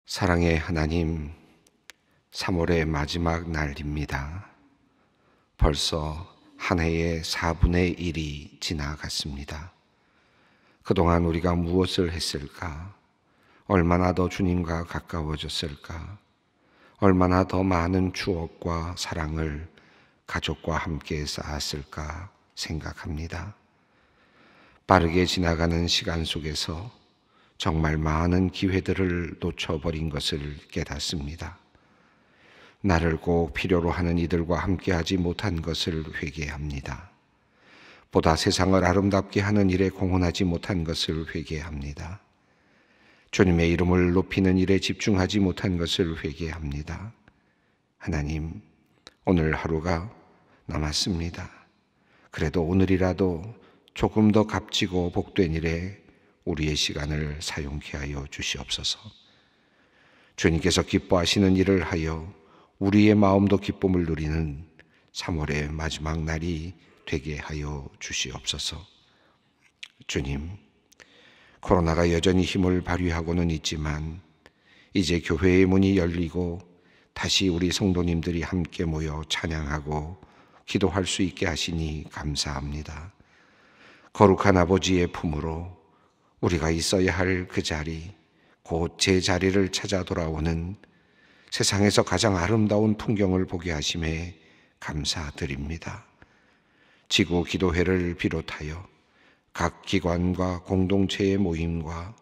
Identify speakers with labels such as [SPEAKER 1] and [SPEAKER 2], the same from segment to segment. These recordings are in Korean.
[SPEAKER 1] 사랑의 하나님, 3월의 마지막 날입니다. 벌써 한 해의 4분의 1이 지나갔습니다. 그동안 우리가 무엇을 했을까? 얼마나 더 주님과 가까워졌을까? 얼마나 더 많은 추억과 사랑을 가족과 함께 쌓았을까 생각합니다. 빠르게 지나가는 시간 속에서 정말 많은 기회들을 놓쳐버린 것을 깨닫습니다. 나를 꼭 필요로 하는 이들과 함께하지 못한 것을 회개합니다. 보다 세상을 아름답게 하는 일에 공헌하지 못한 것을 회개합니다. 주님의 이름을 높이는 일에 집중하지 못한 것을 회개합니다. 하나님, 오늘 하루가 남았습니다. 그래도 오늘이라도 조금 더 값지고 복된 일에 우리의 시간을 사용케 하여 주시옵소서. 주님께서 기뻐하시는 일을 하여 우리의 마음도 기쁨을 누리는 3월의 마지막 날이 되게 하여 주시옵소서. 주님, 코로나가 여전히 힘을 발휘하고는 있지만 이제 교회의 문이 열리고 다시 우리 성도님들이 함께 모여 찬양하고 기도할 수 있게 하시니 감사합니다. 거룩한 아버지의 품으로 우리가 있어야 할 그 자리, 곧 제 자리를 찾아 돌아오는 세상에서 가장 아름다운 풍경을 보게 하심에 감사드립니다. 지구 기도회를 비롯하여 각 기관과 공동체의 모임과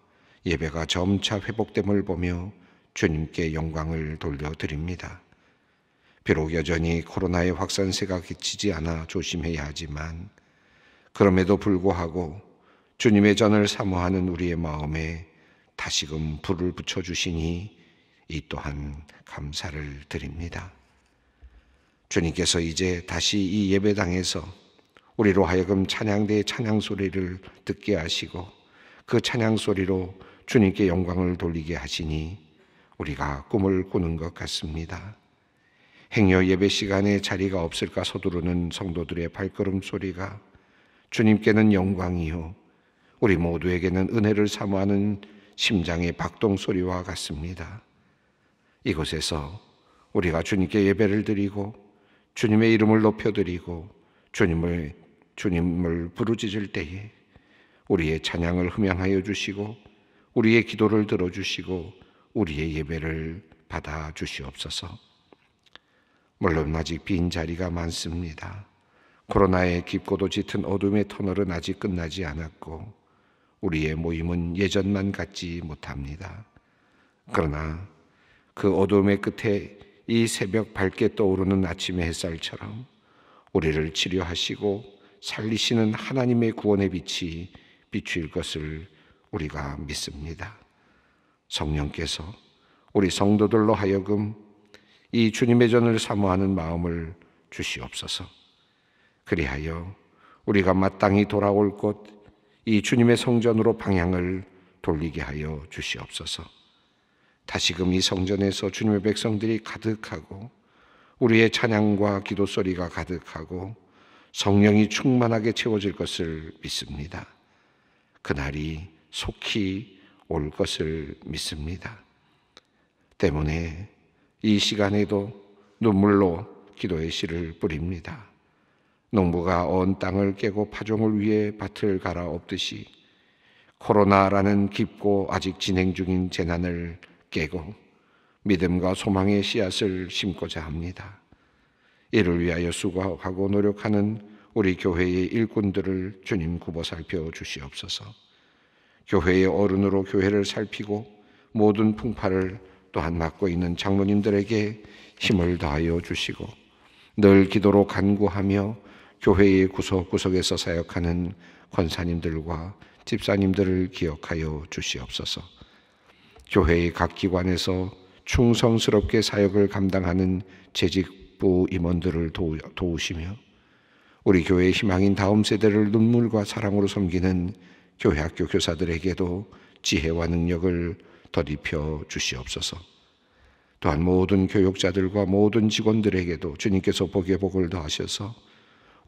[SPEAKER 1] 예배가 점차 회복됨을 보며 주님께 영광을 돌려드립니다. 비록 여전히 코로나의 확산세가 그치지 않아 조심해야 하지만 그럼에도 불구하고 주님의 전을 사모하는 우리의 마음에 다시금 불을 붙여주시니 이 또한 감사를 드립니다. 주님께서 이제 다시 이 예배당에서 우리로 하여금 찬양대의 찬양소리를 듣게 하시고 그 찬양소리로 주님께 영광을 돌리게 하시니 우리가 꿈을 꾸는 것 같습니다. 행여 예배 시간에 자리가 없을까 서두르는 성도들의 발걸음 소리가 주님께는 영광이요 우리 모두에게는 은혜를 사모하는 심장의 박동 소리와 같습니다. 이곳에서 우리가 주님께 예배를 드리고 주님의 이름을 높여드리고 주님을 부르짖을 때에 우리의 찬양을 흠양하여 주시고 우리의 기도를 들어주시고 우리의 예배를 받아 주시옵소서. 물론 아직 빈 자리가 많습니다. 코로나의 깊고도 짙은 어둠의 터널은 아직 끝나지 않았고 우리의 모임은 예전만 같지 못합니다. 그러나 그 어둠의 끝에 이 새벽 밝게 떠오르는 아침의 햇살처럼 우리를 치료하시고 살리시는 하나님의 구원의 빛이 비추일 것을 우리가 믿습니다. 성령께서 우리 성도들로 하여금 이 주님의 전을 사모하는 마음을 주시옵소서. 그리하여 우리가 마땅히 돌아올 곳 이 주님의 성전으로 방향을 돌리게 하여 주시옵소서. 다시금 이 성전에서 주님의 백성들이 가득하고 우리의 찬양과 기도 소리가 가득하고 성령이 충만하게 채워질 것을 믿습니다. 그날이 속히 올 것을 믿습니다. 때문에 이 시간에도 눈물로 기도의 씨를 뿌립니다. 농부가 언 땅을 깨고 파종을 위해 밭을 갈아엎듯이 코로나라는 깊고 아직 진행 중인 재난을 깨고 믿음과 소망의 씨앗을 심고자 합니다. 이를 위하여 수고하고 노력하는 우리 교회의 일꾼들을 주님 굽어 살펴 주시옵소서. 교회의 어른으로 교회를 살피고 모든 풍파를 또한 맡고 있는 장로님들에게 힘을 다하여 주시고 늘 기도로 간구하며 교회의 구석구석에서 사역하는 권사님들과 집사님들을 기억하여 주시옵소서. 교회의 각 기관에서 충성스럽게 사역을 감당하는 재직부 임원들을 도우시며 우리 교회의 희망인 다음 세대를 눈물과 사랑으로 섬기는 교회 학교 교사들에게도 지혜와 능력을 덧입혀 주시옵소서. 또한 모든 교육자들과 모든 직원들에게도 주님께서 복의 복을 더하셔서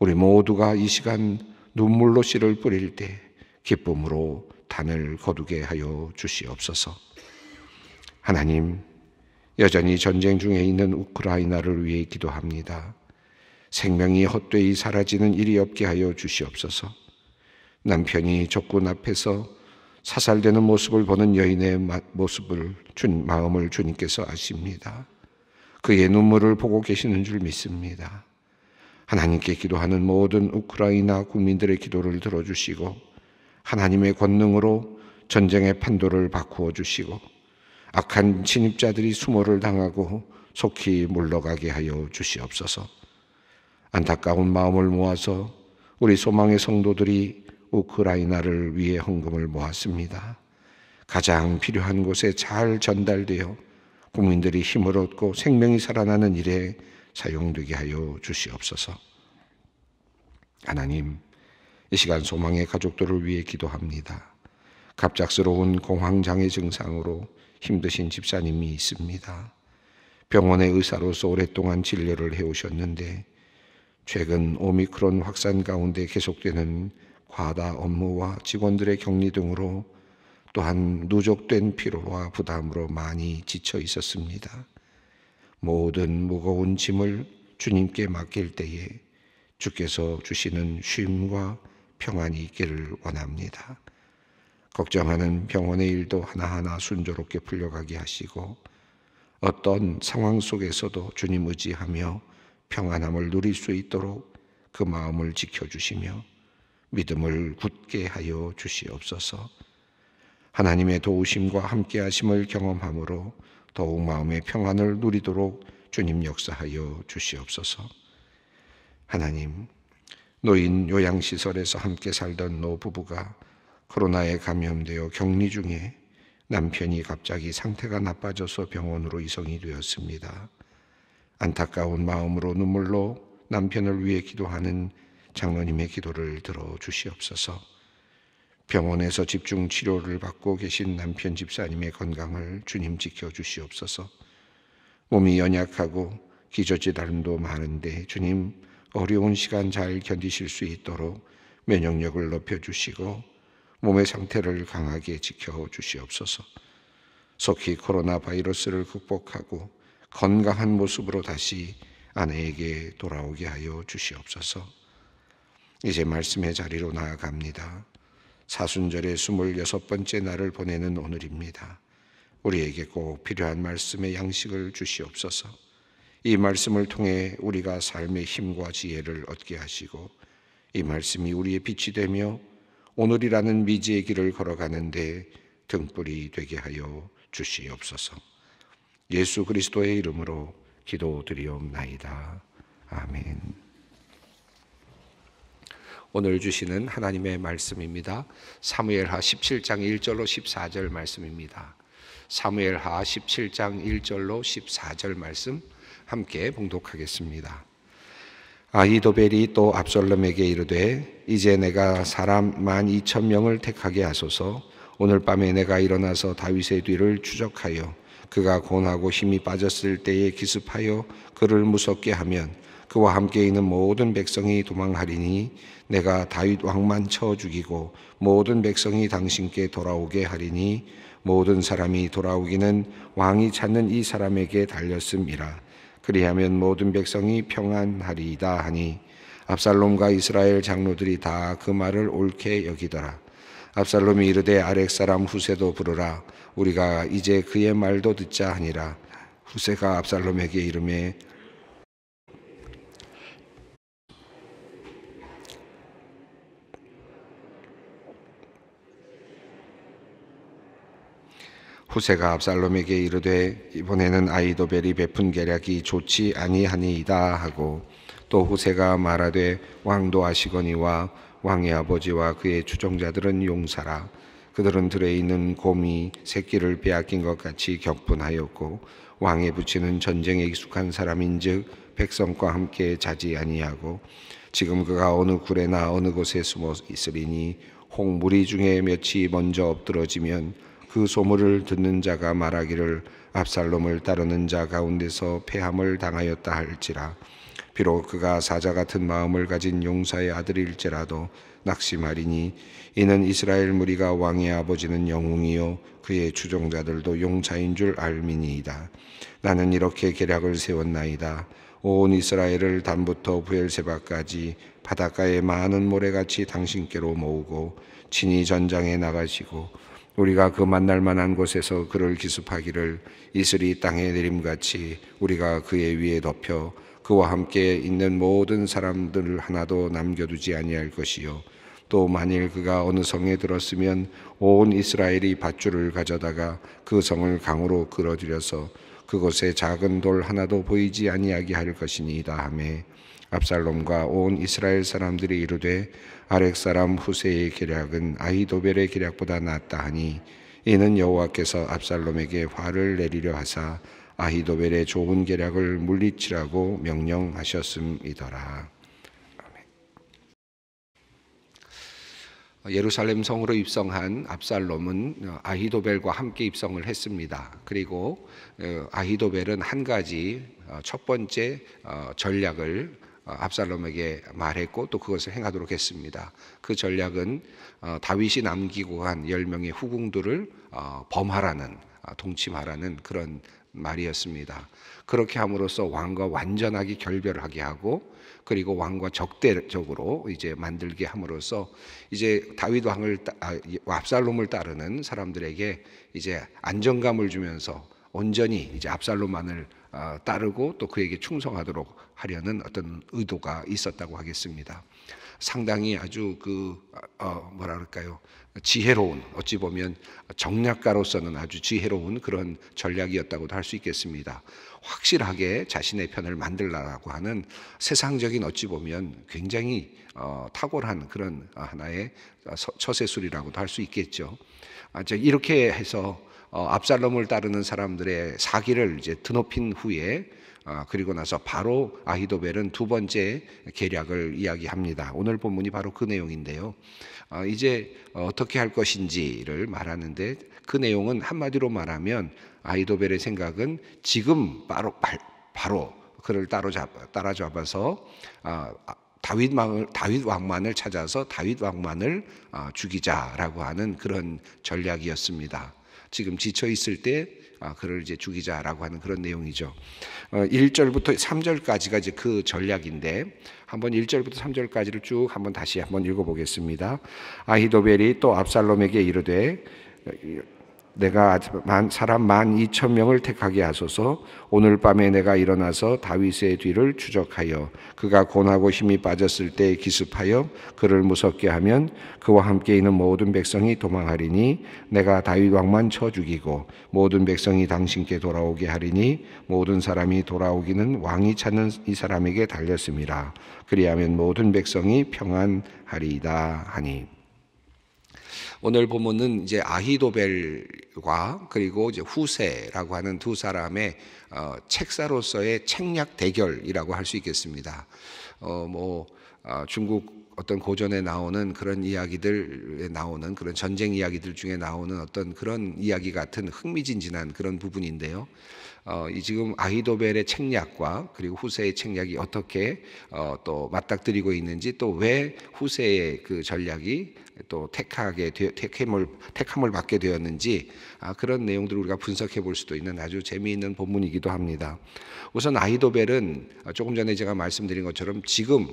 [SPEAKER 1] 우리 모두가 이 시간 눈물로 씨를 뿌릴 때 기쁨으로 단을 거두게 하여 주시옵소서. 하나님, 여전히 전쟁 중에 있는 우크라이나를 위해 기도합니다. 생명이 헛되이 사라지는 일이 없게 하여 주시옵소서. 남편이 적군 앞에서 사살되는 모습을 보는 여인의 마음을 주님께서 아십니다. 그의 눈물을 보고 계시는 줄 믿습니다. 하나님께 기도하는 모든 우크라이나 국민들의 기도를 들어주시고 하나님의 권능으로 전쟁의 판도를 바꾸어 주시고 악한 침입자들이 수모를 당하고 속히 물러가게 하여 주시옵소서. 안타까운 마음을 모아서 우리 소망의 성도들이 우크라이나를 위해 헌금을 모았습니다. 가장 필요한 곳에 잘 전달되어 국민들이 힘을 얻고 생명이 살아나는 일에 사용되게 하여 주시옵소서. 하나님, 이 시간 소망의 가족들을 위해 기도합니다. 갑작스러운 공황장애 증상으로 힘드신 집사님이 있습니다. 병원의 의사로서 오랫동안 진료를 해오셨는데 최근 오미크론 확산 가운데 계속되는 과다 업무와 직원들의 격리 등으로 또한 누적된 피로와 부담으로 많이 지쳐 있었습니다. 모든 무거운 짐을 주님께 맡길 때에 주께서 주시는 쉼과 평안이 있기를 원합니다. 걱정하는 병원의 일도 하나하나 순조롭게 풀려가게 하시고 어떤 상황 속에서도 주님 의지하며 평안함을 누릴 수 있도록 그 마음을 지켜주시며 믿음을 굳게 하여 주시옵소서. 하나님의 도우심과 함께하심을 경험함으로 더욱 마음의 평안을 누리도록 주님 역사하여 주시옵소서. 하나님, 노인 요양시설에서 함께 살던 노부부가 코로나에 감염되어 격리 중에 남편이 갑자기 상태가 나빠져서 병원으로 이송이 되었습니다. 안타까운 마음으로 눈물로 남편을 위해 기도하는 장로님의 기도를 들어 주시옵소서. 병원에서 집중 치료를 받고 계신 남편 집사님의 건강을 주님 지켜 주시옵소서. 몸이 연약하고 기저질환도 많은데 주님 어려운 시간 잘 견디실 수 있도록 면역력을 높여주시고 몸의 상태를 강하게 지켜주시옵소서. 속히 코로나 바이러스를 극복하고 건강한 모습으로 다시 아내에게 돌아오게 하여 주시옵소서. 이제 말씀의 자리로 나아갑니다. 사순절의 26번째 날을 보내는 오늘입니다. 우리에게 꼭 필요한 말씀의 양식을 주시옵소서. 이 말씀을 통해 우리가 삶의 힘과 지혜를 얻게 하시고 이 말씀이 우리의 빛이 되며 오늘이라는 미지의 길을 걸어가는데 등불이 되게 하여 주시옵소서. 예수 그리스도의 이름으로 기도드리옵나이다. 아멘. 오늘 주시는 하나님의 말씀입니다. 사무엘하 17장 1절로 14절 말씀입니다. 사무엘하 17장 1절로 14절 말씀 함께 봉독하겠습니다. 아히도벨이 또 압살롬에게 이르되 이제 내가 사람 12,000명을 택하게 하소서. 오늘 밤에 내가 일어나서 다윗의 뒤를 추적하여 그가 곤하고 힘이 빠졌을 때에 기습하여 그를 무섭게 하면 그와 함께 있는 모든 백성이 도망하리니 내가 다윗 왕만 쳐 죽이고 모든 백성이 당신께 돌아오게 하리니 모든 사람이 돌아오기는 왕이 찾는 이 사람에게 달렸음이라. 그리하면 모든 백성이 평안하리이다 하니 압살롬과 이스라엘 장로들이 다 그 말을 옳게 여기더라. 압살롬이 이르되 아렉 사람 후세도 부르라. 우리가 이제 그의 말도 듣자 하니라. 후세가 압살롬에게 이르매 후세가 압살롬에게 이르되 이번에는 아히도벨이 베푼 계략이 좋지 아니하니이다 하고 또 후세가 말하되 왕도 아시거니와 왕의 아버지와 그의 추종자들은 용사라. 그들은 들에 있는 곰이 새끼를 빼앗긴 것 같이 격분하였고 왕에 붙이는 전쟁에 익숙한 사람인즉 백성과 함께 자지 아니하고 지금 그가 어느 굴에나 어느 곳에 숨어 있으리니 혹 무리 중에 몇이 먼저 엎드러지면 그 소문을 듣는 자가 말하기를 압살롬을 따르는 자 가운데서 패함을 당하였다 할지라. 비록 그가 사자 같은 마음을 가진 용사의 아들일지라도 낙심하리니 이는 이스라엘 무리가 왕의 아버지는 영웅이요 그의 추종자들도 용사인 줄 알미니이다. 나는 이렇게 계략을 세웠나이다. 온 이스라엘을 단부터 브엘세바까지 바닷가의 많은 모래같이 당신께로 모으고 친히 전장에 나가시고 우리가 그 만날 만한 곳에서 그를 기습하기를 이슬이 땅에 내림같이 우리가 그의 위에 덮여 그와 함께 있는 모든 사람들을 하나도 남겨두지 아니할 것이요 또 만일 그가 어느 성에 들었으면 온 이스라엘이 밧줄을 가져다가 그 성을 강으로 끌어들여서 그곳에 작은 돌 하나도 보이지 아니하게 할 것이니이다 하매 압살롬과 온 이스라엘 사람들이 이르되 아렉 사람 후세의 계략은 아히도벨의 계략보다 낫다 하니 이는 여호와께서 압살롬에게 화를 내리려 하사 아히도벨의 좋은 계략을 물리치라고 명령하셨음이더라. 예루살렘 성으로 입성한 압살롬은 아히도벨과 함께 입성을 했습니다. 그리고 아히도벨은 한 가지 첫 번째 전략을 압살롬에게 말했고 또 그것을 행하도록 했습니다. 그 전략은 다윗이 남기고 간 10명의 후궁들을 범하라는, 동침하라는 그런 말이었습니다. 그렇게 함으로써 왕과 완전하게 결별하게 하고 그리고 왕과 적대적으로 이제 만들게 함으로써 이제 다윗 왕을 압살롬을 따르는 사람들에게 이제 안정감을 주면서 온전히 이제 압살롬만을 따르고 또 그에게 충성하도록 하려는 어떤 의도가 있었다고 하겠습니다. 상당히 아주 뭐랄까요, 지혜로운, 어찌 보면 정략가로서는 아주 지혜로운 그런 전략이었다고도 할 수 있겠습니다. 확실하게 자신의 편을 만들라고 하는 세상적인 어찌 보면 굉장히 탁월한 그런 하나의 처세술이라고도 할 수 있겠죠. 이렇게 해서 압살롬을 따르는 사람들의 사기를 이제 드높인 후에 그리고 나서 바로 아히도벨은 두 번째 계략을 이야기합니다. 오늘 본문이 바로 그 내용인데요. 이제 어떻게 할 것인지를 말하는데 그 내용은 한마디로 말하면 아히도벨의 생각은 지금 바로 그를 따라잡아서 다윗 왕만을 찾아서 다윗 왕만을 죽이자라고 하는 그런 전략이었습니다. 지금 지쳐 있을 때 그를 이제 죽이자라고 하는 그런 내용이죠. 1절부터 3절까지가 이제 그 전략인데 한번 1절부터 3절까지를 쭉 한번 다시 한번 읽어보겠습니다. 아히도벨이 또 압살롬에게 이르되 내가 사람 12,000명을 택하게 하소서. 오늘 밤에 내가 일어나서 다윗의 뒤를 추적하여 그가 곤하고 힘이 빠졌을 때 기습하여 그를 무섭게 하면 그와 함께 있는 모든 백성이 도망하리니 내가 다윗 왕만 쳐 죽이고 모든 백성이 당신께 돌아오게 하리니 모든 사람이 돌아오기는 왕이 찾는 이 사람에게 달렸음이라. 그리하면 모든 백성이 평안하리이다 하니. 오늘 본문은 이제 아히도벨과 그리고 이제 후세라고 하는 두 사람의 책사로서의 책략 대결이라고 할 수 있겠습니다. 중국 어떤 고전에 나오는 그런 이야기들에 나오는 그런 전쟁 이야기들 중에 나오는 어떤 그런 이야기 같은 흥미진진한 그런 부분인데요. 지금 아히도벨의 책략과 그리고 후세의 책략이 어떻게 또 맞닥뜨리고 있는지, 또 왜 후세의 그 전략이 또 택함을 받게 되었는지 그런 내용들을 우리가 분석해 볼 수도 있는 아주 재미있는 본문이기도 합니다. 우선 아히도벨은 조금 전에 제가 말씀드린 것처럼 지금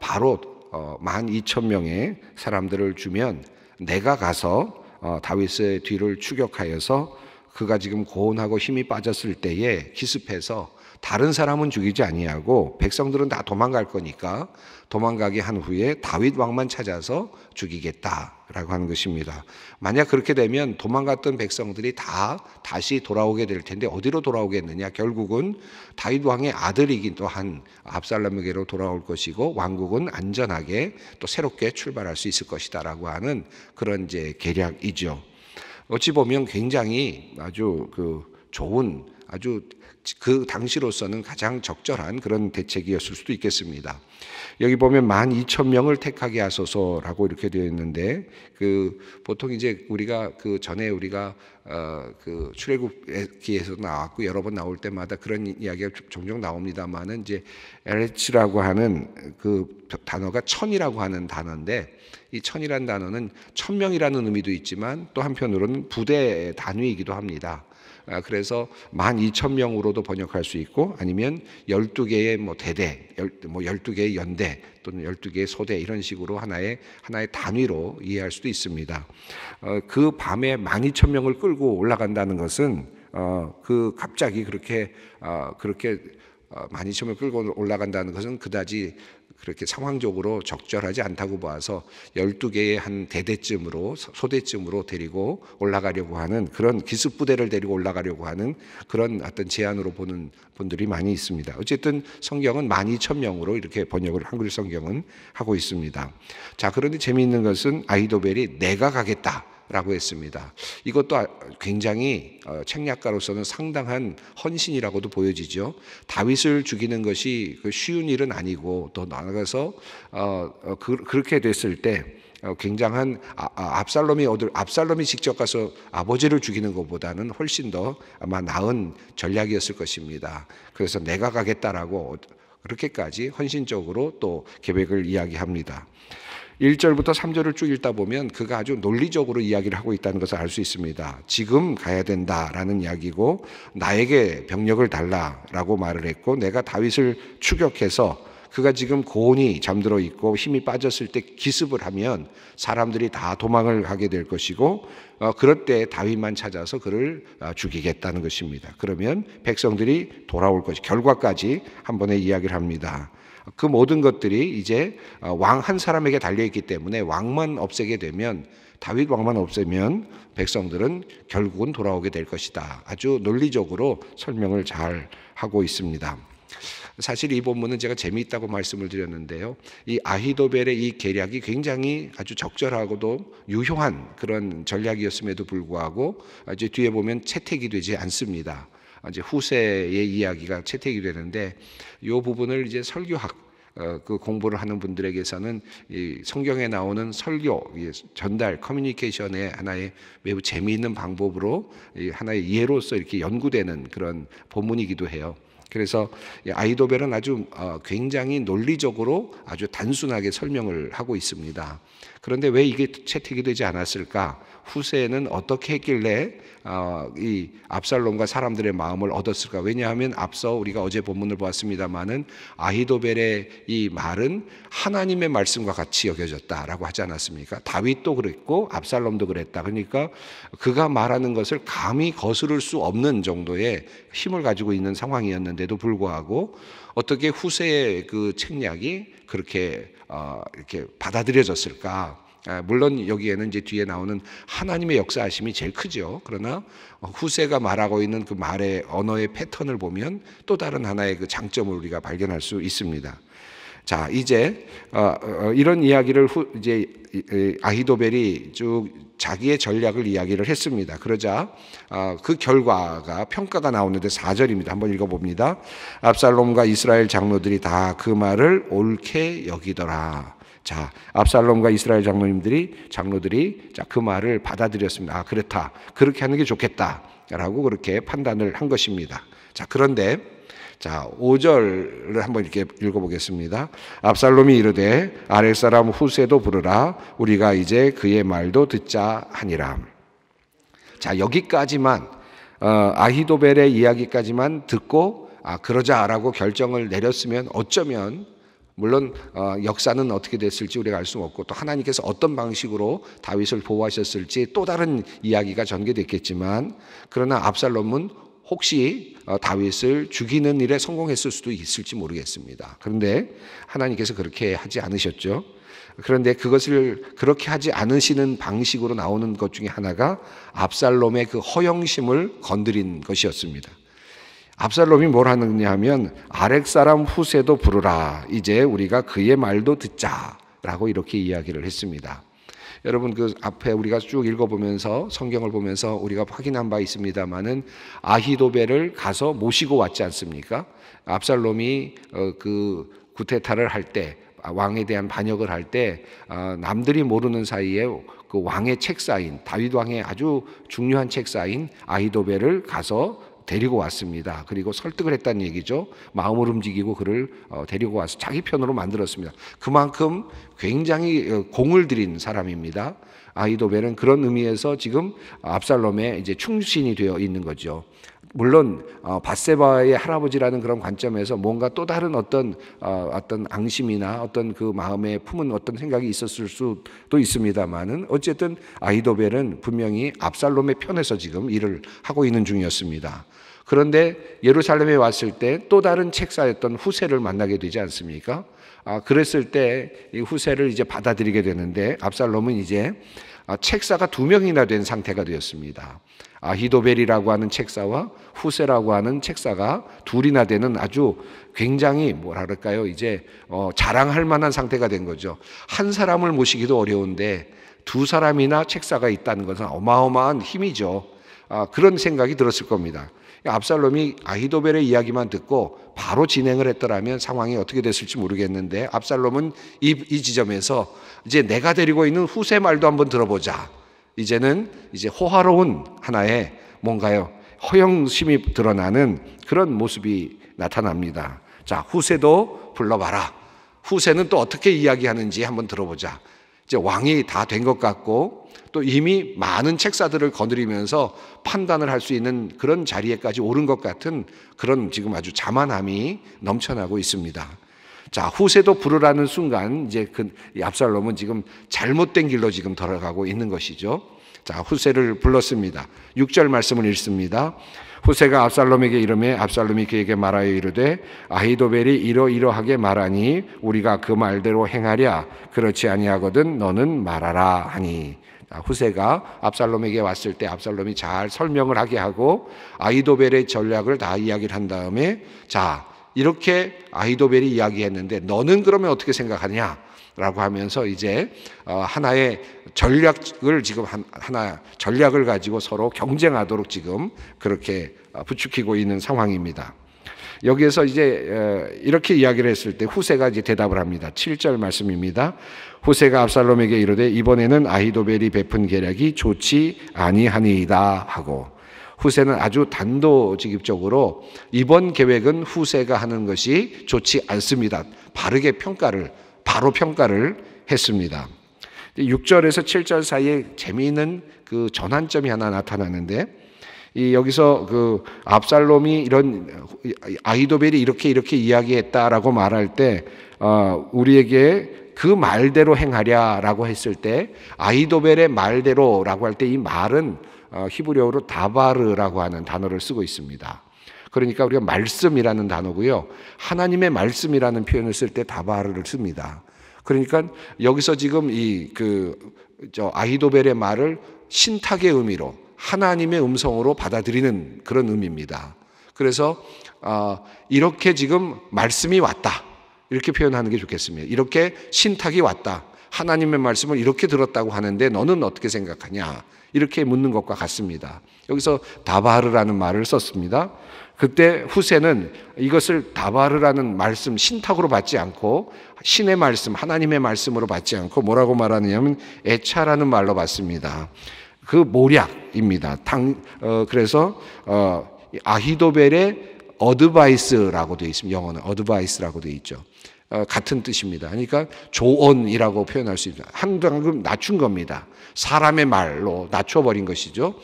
[SPEAKER 1] 바로 12,000명의 사람들을 주면 내가 가서 다윗의 뒤를 추격하여서 그가 지금 고온하고 힘이 빠졌을 때에 기습해서 다른 사람은 죽이지 아니하고 백성들은 다 도망갈 거니까 도망가게 한 후에 다윗 왕만 찾아서 죽이겠다라고 하는 것입니다. 만약 그렇게 되면 도망갔던 백성들이 다 다시 돌아오게 될 텐데 어디로 돌아오겠느냐? 결국은 다윗 왕의 아들이긴 또한 압살롬에게로 돌아올 것이고 왕국은 안전하게 또 새롭게 출발할 수 있을 것이다라고 하는 그런 이제 계략이죠. 어찌 보면 굉장히 아주 좋은 아주 그 당시로서는 가장 적절한 그런 대책이었을 수도 있겠습니다. 여기 보면 12,000명을 택하게 하소서라고 이렇게 되어 있는데, 보통 이제 우리가 전에 우리가 그 출애굽기에서 나왔고 여러 번 나올 때마다 그런 이야기가 종종 나옵니다만은, 이제 에레츠라고 하는 그 단어가 천이라고 하는 단어인데, 이 천이라는 단어는 1000명이라는 의미도 있지만 또 한편으로는 부대 단위이기도 합니다. 그래서 12,000명으로도 번역할 수 있고, 아니면 12개의 뭐 대대, 12개의 연대 또는 12개의 소대, 이런 식으로 하나의 단위로 이해할 수도 있습니다. 그 밤에 12,000명을 끌고 올라간다는 것은 갑자기 그렇게 12,000명을 끌고 올라간다는 것은 그다지 그렇게 상황적으로 적절하지 않다고 봐서 12개의 한 대대쯤으로, 소대쯤으로 데리고 올라가려고 하는, 그런 기습부대를 데리고 올라가려고 하는 그런 어떤 제안으로 보는 분들이 많이 있습니다. 어쨌든 성경은 12,000명으로 이렇게 번역을 한글 성경은 하고 있습니다. 자, 그런데 재미있는 것은 아히도벨이 내가 가겠다 라고 했습니다. 이것도 굉장히 책략가로서는 상당한 헌신이라고도 보여지죠. 다윗을 죽이는 것이 쉬운 일은 아니고, 또 나아가서 그렇게 됐을 때 굉장한 압살롬이 직접 가서 아버지를 죽이는 것보다는 훨씬 더 아마 나은 전략이었을 것입니다. 그래서 내가 가겠다라고 그렇게까지 헌신적으로 또 계획을 이야기합니다. 1절부터 3절을 쭉 읽다 보면 그가 아주 논리적으로 이야기를 하고 있다는 것을 알 수 있습니다. 지금 가야 된다라는 이야기고, 나에게 병력을 달라라고 말을 했고, 내가 다윗을 추격해서 그가 지금 고온이 잠들어 있고 힘이 빠졌을 때 기습을 하면 사람들이 다 도망을 가게 될 것이고, 그럴 때 다윗만 찾아서 그를 죽이겠다는 것입니다. 그러면 백성들이 돌아올 것이, 결과까지 한 번에 이야기를 합니다. 그 모든 것들이 이제 왕 한 사람에게 달려있기 때문에, 왕만 없애게 되면, 다윗 왕만 없애면 백성들은 결국은 돌아오게 될 것이다. 아주 논리적으로 설명을 잘 하고 있습니다. 사실 이 본문은 제가 재미있다고 말씀을 드렸는데요, 이 아히도벨의 이 계략이 굉장히 아주 적절하고도 유효한 그런 전략이었음에도 불구하고 이제 뒤에 보면 채택이 되지 않습니다. 이제 후세의 이야기가 채택이 되는데, 이 부분을 이제 설교학 그 공부를 하는 분들에게서는 이 성경에 나오는 설교 전달 커뮤니케이션의 하나의 매우 재미있는 방법으로, 하나의 예로서 이렇게 연구되는 그런 본문이기도 해요. 그래서 아히도벨은 아주 굉장히 논리적으로 아주 단순하게 설명을 하고 있습니다. 그런데 왜 이게 채택이 되지 않았을까? 후세는 어떻게 했길래 이 압살롬과 사람들의 마음을 얻었을까? 왜냐하면 앞서 우리가 어제 본문을 보았습니다마는 아히도벨의 이 말은 하나님의 말씀과 같이 여겨졌다라고 하지 않았습니까? 다윗도 그랬고 압살롬도 그랬다. 그러니까 그가 말하는 것을 감히 거스를 수 없는 정도의 힘을 가지고 있는 상황이었는데도 불구하고 어떻게 후세의 그 책략이 그렇게 이렇게 받아들여졌을까? 물론 여기에는 이제 뒤에 나오는 하나님의 역사하심이 제일 크죠. 그러나 후세가 말하고 있는 그 말의 언어의 패턴을 보면 또 다른 하나의 그 장점을 우리가 발견할 수 있습니다. 자, 이제 이런 이야기를 이제 아히도벨이 쭉 자기의 전략을 이야기를 했습니다. 그러자 그 결과가 평가가 나오는데 4절입니다. 한번 읽어봅니다. 압살롬과 이스라엘 장로들이 다 그 말을 옳게 여기더라. 자, 압살롬과 이스라엘 장로들이 자, 그 말을 받아들였습니다. 그렇다. 그렇게 하는 게 좋겠다라고 그렇게 판단을 한 것입니다. 자, 그런데 자, 5절을 한번 이렇게 읽어보겠습니다. 압살롬이 이르되 아랫사람 후세도 부르라. 우리가 이제 그의 말도 듣자 하니라. 자, 여기까지만 아히도벨의 이야기까지만 듣고 그러자라고 결정을 내렸으면 어쩌면 물론 역사는 어떻게 됐을지 우리가 알 수 없고 또 하나님께서 어떤 방식으로 다윗을 보호하셨을지 또 다른 이야기가 전개됐겠지만, 그러나 압살롬은 혹시 다윗을 죽이는 일에 성공했을 수도 있을지 모르겠습니다. 그런데 하나님께서 그렇게 하지 않으셨죠. 그런데 그것을 그렇게 하지 않으시는 방식으로 나오는 것 중에 하나가 압살롬의 그 허영심을 건드린 것이었습니다. 압살롬이 뭘 하느냐 하면 아랫사람 후세도 부르라. 이제 우리가 그의 말도 듣자라고 이렇게 이야기를 했습니다. 여러분 그 앞에 우리가 쭉 읽어보면서 성경을 보면서 우리가 확인한 바 있습니다마는 아히도벨을 가서 모시고 왔지 않습니까? 압살롬이 그 구테타를 할 때, 왕에 대한 반역을 할 때 남들이 모르는 사이에 그 왕의 책사인, 다윗 왕의 아주 중요한 책사인 아히도벨을 가서 데리고 왔습니다. 그리고 설득을 했다는 얘기죠. 마음을 움직이고 그를 데리고 와서 자기 편으로 만들었습니다. 그만큼 굉장히 공을 들인 사람입니다. 아히도벨은 그런 의미에서 지금 압살롬의 이제 충신이 되어 있는 거죠. 물론 밧세바의 할아버지라는 그런 관점에서 뭔가 또 다른 어떤 앙심이나 어떤 그 마음에 품은 어떤 생각이 있었을 수도 있습니다만은 어쨌든 아히도벨은 분명히 압살롬의 편에서 지금 일을 하고 있는 중이었습니다. 그런데 예루살렘에 왔을 때 또 다른 책사였던 후세를 만나게 되지 않습니까? 그랬을 때 이 후세를 이제 받아들이게 되는데 압살롬은 이제 책사가 2명이나 된 상태가 되었습니다. 아히도벨이라고 하는 책사와 후세라고 하는 책사가 둘이나 되는 아주 굉장히 뭐라 그럴까요? 이제 자랑할 만한 상태가 된 거죠. 한 사람을 모시기도 어려운데 2사람이나 책사가 있다는 것은 어마어마한 힘이죠. 그런 생각이 들었을 겁니다. 압살롬이 아히도벨의 이야기만 듣고 바로 진행을 했더라면 상황이 어떻게 됐을지 모르겠는데 압살롬은 이 지점에서 이제 내가 데리고 있는 후세 말도 한번 들어보자. 이제는 이제 호화로운 하나의 뭔가요? 허영심이 드러나는 그런 모습이 나타납니다. 자, 후세도 불러봐라. 후세는 또 어떻게 이야기하는지 한번 들어보자. 이제 왕이 다 된 것 같고 또 이미 많은 책사들을 거느리면서 판단을 할 수 있는 그런 자리에까지 오른 것 같은 그런 지금 아주 자만함이 넘쳐나고 있습니다. 자, 후세도 부르라는 순간 이제 압살롬은 지금 잘못된 길로 지금 들어가고 있는 것이죠. 자, 후세를 불렀습니다. 6절 말씀을 읽습니다. 후세가 압살롬에게 이르매 압살롬이 그에게 말하여 이르되 아히도벨이 이러이러하게 말하니 우리가 그 말대로 행하랴. 그렇지 아니하거든 너는 말하라 하니. 후세가 압살롬에게 왔을 때 압살롬이 잘 설명을 하게 하고 아히도벨의 전략을 다 이야기를 한 다음에 자, 이렇게 아히도벨이 이야기했는데 너는 그러면 어떻게 생각하냐? 라고 하면서 이제 하나의 전략을 지금 하나 전략을 가지고 서로 경쟁하도록 지금 그렇게 부추기고 있는 상황입니다. 여기에서 이제 이렇게 이야기를 했을 때 후세가 이제 대답을 합니다. 7절 말씀입니다. 후세가 압살롬에게 이르되 이번에는 아히도벨이 베푼 계략이 좋지 아니하니이다 하고 후세는 아주 단도직입적으로 이번 계획은 후세가 하는 것이 좋지 않습니다. 바로 평가를 했습니다. 6절에서 7절 사이에 재미있는 그 전환점이 하나 나타나는데 여기서 그 압살롬이 이런 아히도벨이 이렇게 이야기했다라고 말할 때 우리에게 그 말대로 행하랴라고 했을 때 아히도벨의 말대로라고 할 때 이 말은 히브리어로 다바르라고 하는 단어를 쓰고 있습니다. 그러니까 우리가 말씀이라는 단어고요. 하나님의 말씀이라는 표현을 쓸 때 다바르를 씁니다. 그러니까 여기서 지금 아히도벨의 말을 신탁의 의미로 하나님의 음성으로 받아들이는 그런 의미입니다. 그래서 이렇게 지금 말씀이 왔다. 이렇게 표현하는 게 좋겠습니다. 이렇게 신탁이 왔다. 하나님의 말씀을 이렇게 들었다고 하는데 너는 어떻게 생각하냐? 이렇게 묻는 것과 같습니다. 여기서 다바르라는 말을 썼습니다. 그때 후세는 이것을 다바르라는 말씀, 신탁으로 받지 않고 신의 말씀, 하나님의 말씀으로 받지 않고 뭐라고 말하느냐면 에차라는 말로 받습니다. 그 모략입니다. 그래서 아히도벨의 어드바이스라고 되어 있습니다. 영어는 어드바이스라고 되어 있죠. 같은 뜻입니다. 그러니까 조언이라고 표현할 수 있습니다. 한 단계 낮춘 겁니다. 사람의 말로 낮춰버린 것이죠.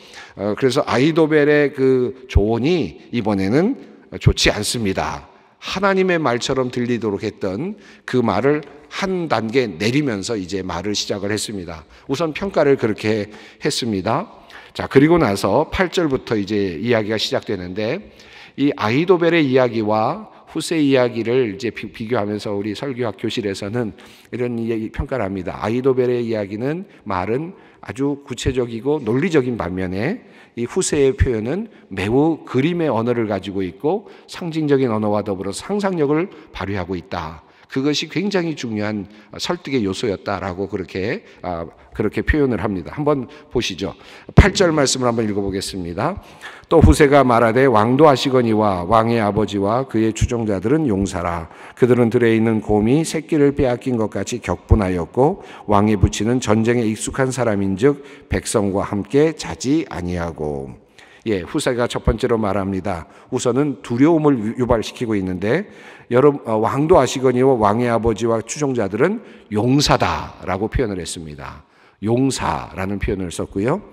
[SPEAKER 1] 그래서 아히도벨의 그 조언이 이번에는 좋지 않습니다. 하나님의 말처럼 들리도록 했던 그 말을 한 단계 내리면서 이제 말을 시작을 했습니다. 우선 평가를 그렇게 했습니다. 자, 그리고 나서 8절부터 이제 이야기가 시작되는데 이 아히도벨의 이야기와 후세 이야기를 이제 비교하면서 우리 설교학 교실에서는 이런 평가를 합니다. 아히도벨의 이야기는 말은 아주 구체적이고 논리적인 반면에 이 후세의 표현은 매우 그림의 언어를 가지고 있고 상징적인 언어와 더불어 상상력을 발휘하고 있다. 그것이 굉장히 중요한 설득의 요소였다라고 그렇게 표현을 합니다. 한번 보시죠. 8절 말씀을 한번 읽어보겠습니다. 또 후세가 말하되 왕도 하시거니와 왕의 아버지와 그의 추종자들은 용사라. 그들은 들에 있는 곰이 새끼를 빼앗긴 것 같이 격분하였고 왕이 붙이는 전쟁에 익숙한 사람인즉 백성과 함께 자지 아니하고. 후세가 첫 번째로 말합니다. 우선은 두려움을 유발시키고 있는데 여러분 왕도 하시거니와 왕의 아버지와 추종자들은 용사다라고 표현을 했습니다. 용사라는 표현을 썼고요.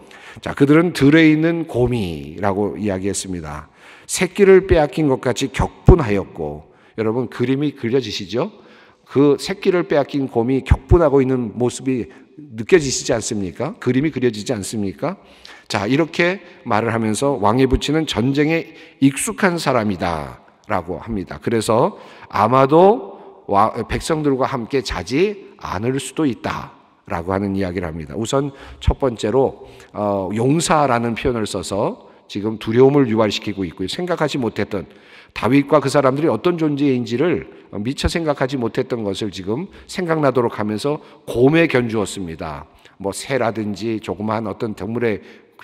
[SPEAKER 1] 자, 그들은 들에 있는 곰이라고 이야기했습니다. 새끼를 빼앗긴 것 같이 격분하였고, 여러분 그림이 그려지시죠? 그 새끼를 빼앗긴 곰이 격분하고 있는 모습이 느껴지시지 않습니까? 그림이 그려지지 않습니까? 자, 이렇게 말을 하면서 왕에 붙이는 전쟁에 익숙한 사람이다 라고 합니다. 그래서 아마도 백성들과 함께 자지 않을 수도 있다 라고 하는 이야기를 합니다. 우선 첫 번째로 용사라는 표현을 써서 지금 두려움을 유발시키고 있고요. 생각하지 못했던 다윗과 그 사람들이 어떤 존재인지를 미처 생각하지 못했던 것을 지금 생각나도록 하면서 곰에 견주었습니다. 뭐 새라든지 조그마한 어떤 동물에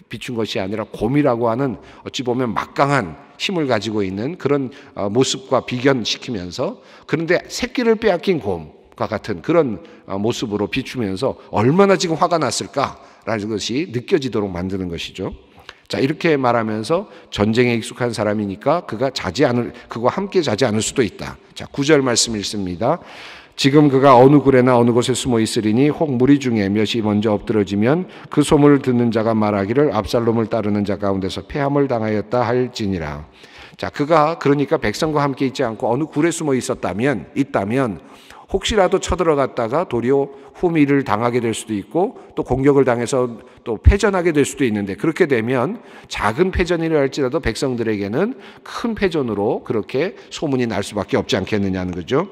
[SPEAKER 1] 비춘 것이 아니라 곰이라고 하는 어찌 보면 막강한 힘을 가지고 있는 그런 모습과 비견시키면서, 그런데 새끼를 빼앗긴 곰과 같은 그런 모습으로 비추면서 얼마나 지금 화가 났을까라는 것이 느껴지도록 만드는 것이죠. 자, 이렇게 말하면서 전쟁에 익숙한 사람이니까 그와 함께 자지 않을 수도 있다. 자, 9절 말씀 읽습니다. 지금 그가 어느 굴에나 어느 곳에 숨어 있으리니 혹 무리 중에 몇이 먼저 엎드러지면 그 소문을 듣는 자가 말하기를 압살롬을 따르는 자 가운데서 패함을 당하였다 할지니라. 자, 그가 그러니까 백성과 함께 있지 않고 어느 굴에 숨어 있다면 혹시라도 쳐들어갔다가 도리어 후미를 당하게 될 수도 있고 또 공격을 당해서 또 패전하게 될 수도 있는데, 그렇게 되면 작은 패전이라 할지라도 백성들에게는 큰 패전으로 그렇게 소문이 날 수밖에 없지 않겠느냐는 거죠.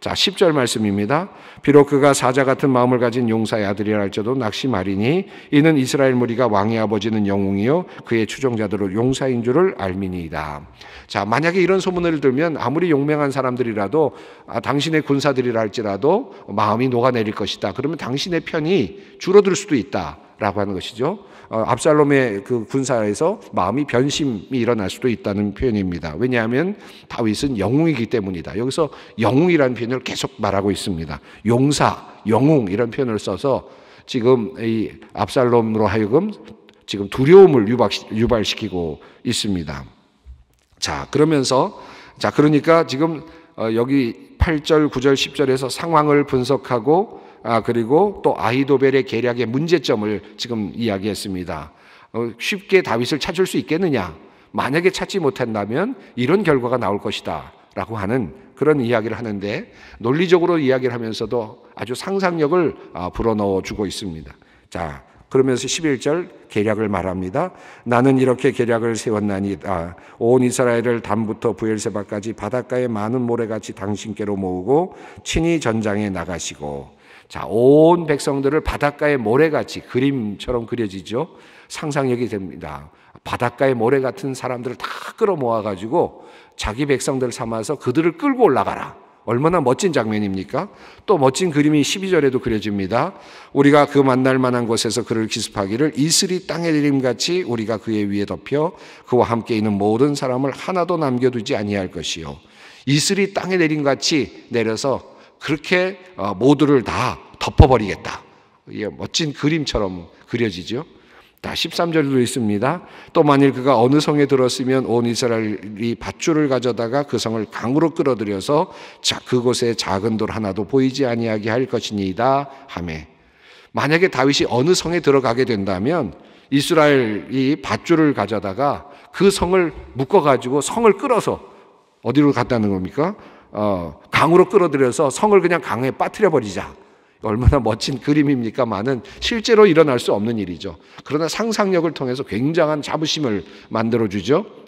[SPEAKER 1] 자, 10절 말씀입니다. 비록 그가 사자 같은 마음을 가진 용사의 아들이라 할지라도 낙심하리니 이는 이스라엘 무리가 왕의 아버지는 영웅이요 그의 추종자들은 용사인 줄을 알미니이다. 자, 만약에 이런 소문을 들면 아무리 용맹한 사람들이라도 당신의 군사들이라 할지라도 마음이 녹아내릴 것이다. 그러면 당신의 편이 줄어들 수도 있다라고 하는 것이죠. 압살롬의 그 군사에서 마음이 변심이 일어날 수도 있다는 표현입니다. 왜냐하면 다윗은 영웅이기 때문이다. 여기서 영웅이라는 표현을 계속 말하고 있습니다. 용사, 영웅 이런 표현을 써서 지금 이 압살롬으로 하여금 지금 두려움을 유발시키고 있습니다. 자, 그러니까 지금 여기 8절, 9절, 10절에서 상황을 분석하고 그리고 또 아히도벨의 계략의 문제점을 지금 이야기했습니다. 쉽게 다윗을 찾을 수 있겠느냐? 만약에 찾지 못한다면 이런 결과가 나올 것이다 라고 하는 그런 이야기를 하는데, 논리적으로 이야기를 하면서도 아주 상상력을 불어넣어 주고 있습니다. 자, 그러면서 11절 계략을 말합니다. 나는 이렇게 계략을 세웠나니 온 이스라엘을 단부터 부엘세바까지 바닷가의 많은 모래같이 당신께로 모으고 친히 전장에 나가시고. 자, 온 백성들을 바닷가의 모래같이, 그림처럼 그려지죠. 상상력이 됩니다. 바닷가의 모래 같은 사람들을 다 끌어모아가지고 자기 백성들 삼아서 그들을 끌고 올라가라. 얼마나 멋진 장면입니까? 또 멋진 그림이 12절에도 그려집니다. 우리가 그 만날 만한 곳에서 그를 기습하기를 이슬이 땅에 내림같이 우리가 그의 위에 덮여 그와 함께 있는 모든 사람을 하나도 남겨두지 아니할 것이요. 이슬이 땅에 내림같이 내려서 그렇게 모두를 다 덮어버리겠다. 이게 멋진 그림처럼 그려지죠. 13절도 있습니다. 또 만일 그가 어느 성에 들었으면 온 이스라엘이 밧줄을 가져다가 그 성을 강으로 끌어들여서 그곳에 작은 돌 하나도 보이지 아니하게 할 것이니이다 하매. 만약에 다윗이 어느 성에 들어가게 된다면 이스라엘이 밧줄을 가져다가 그 성을 묶어가지고 성을 끌어서 어디로 갔다는 겁니까? 강으로 끌어들여서 성을 그냥 강에 빠뜨려 버리자. 얼마나 멋진 그림입니까만은 실제로 일어날 수 없는 일이죠. 그러나 상상력을 통해서 굉장한 자부심을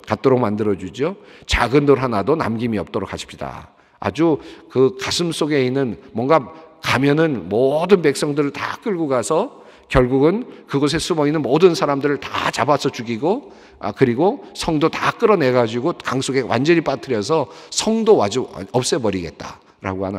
[SPEAKER 1] 갖도록 만들어주죠. 작은 돌 하나도 남김이 없도록 하십시다. 아주 그 가슴 속에 있는 뭔가 가면은 모든 백성들을 다 끌고 가서 결국은 그곳에 숨어있는 모든 사람들을 다 잡아서 죽이고 그리고 성도 다 끌어내가지고 강 속에 완전히 빠뜨려서 성도 아주 없애버리겠다 라고 하는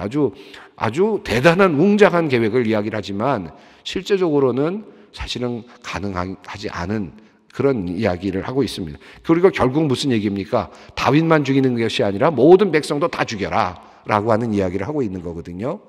[SPEAKER 1] 아주 대단한 웅장한 계획을 이야기를 하지만 실제적으로는 사실은 가능하지 않은 그런 이야기를 하고 있습니다. 그리고 결국 무슨 얘기입니까? 다윗만 죽이는 것이 아니라 모든 백성도 다 죽여라 라고 하는 이야기를 하고 있는 거거든요.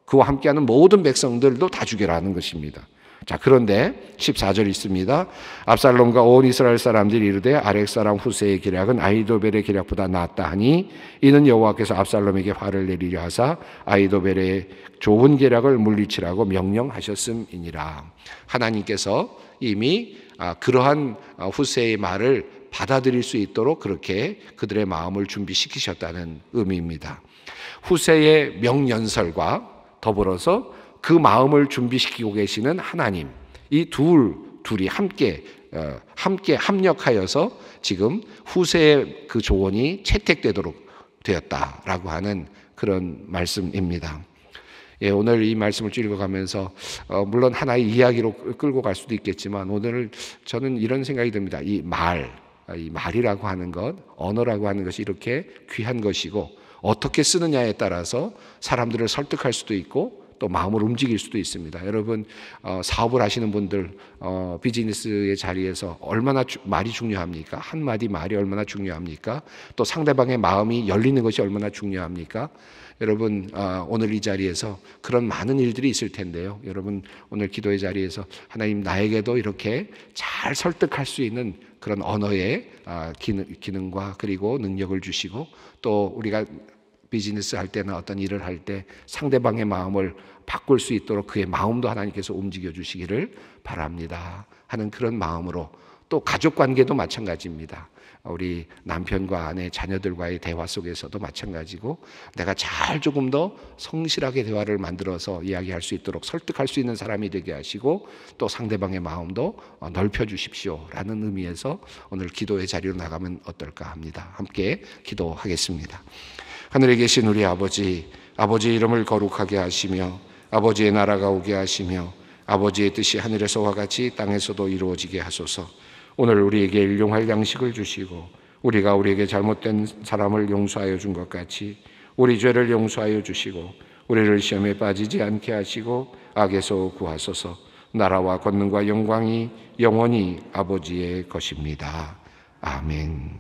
[SPEAKER 1] 그와 함께하는 모든 백성들도 다 죽여라 하는 것입니다. 자, 그런데 14절 있습니다. 압살롬과 온 이스라엘 사람들이 이르되 아렉 사람 후세의 계략은 아히도벨의 계략보다 낫다 하니 이는 여호와께서 압살롬에게 화를 내리려 하사 아히도벨의 좋은 계략을 물리치라고 명령하셨음이니라. 하나님께서 이미 그러한 후세의 말을 받아들일 수 있도록 그렇게 그들의 마음을 준비시키셨다는 의미입니다. 후세의 명연설과 더불어서 그 마음을 준비시키고 계시는 하나님, 이 둘이 함께 합력하여서 지금 후세의 그 조언이 채택되도록 되었다라고 하는 그런 말씀입니다. 예, 오늘 이 말씀을 쭉 읽어가면서 물론 하나의 이야기로 끌고 갈 수도 있겠지만 오늘 저는 이런 생각이 듭니다. 이 말이라고 하는 것, 언어라고 하는 것이 이렇게 귀한 것이고 어떻게 쓰느냐에 따라서 사람들을 설득할 수도 있고 또 마음을 움직일 수도 있습니다. 여러분 사업을 하시는 분들 비즈니스의 자리에서 얼마나 말이 중요합니까? 한마디 말이 얼마나 중요합니까? 또 상대방의 마음이 열리는 것이 얼마나 중요합니까? 여러분 오늘 이 자리에서 그런 많은 일들이 있을 텐데요. 여러분 오늘 기도의 자리에서 하나님 나에게도 이렇게 잘 설득할 수 있는 그런 언어의 기능과 그리고 능력을 주시고 또 우리가 비즈니스 할 때나 어떤 일을 할 때 상대방의 마음을 바꿀 수 있도록 그의 마음도 하나님께서 움직여 주시기를 바랍니다 하는 그런 마음으로 또 가족 관계도 마찬가지입니다. 우리 남편과 아내, 자녀들과의 대화 속에서도 마찬가지고 내가 잘 조금 더 성실하게 대화를 만들어서 이야기할 수 있도록 설득할 수 있는 사람이 되게 하시고 또 상대방의 마음도 넓혀 주십시오 라는 의미에서 오늘 기도의 자리로 나가면 어떨까 합니다. 함께 기도하겠습니다. 하늘에 계신 우리 아버지, 아버지의 이름을 거룩하게 하시며 아버지의 나라가 오게 하시며 아버지의 뜻이 하늘에서와 같이 땅에서도 이루어지게 하소서. 오늘 우리에게 일용할 양식을 주시고 우리가 우리에게 잘못된 사람을 용서하여 준 것 같이 우리 죄를 용서하여 주시고 우리를 시험에 빠지지 않게 하시고 악에서 구하소서. 나라와 권능과 영광이 영원히 아버지의 것입니다. 아멘.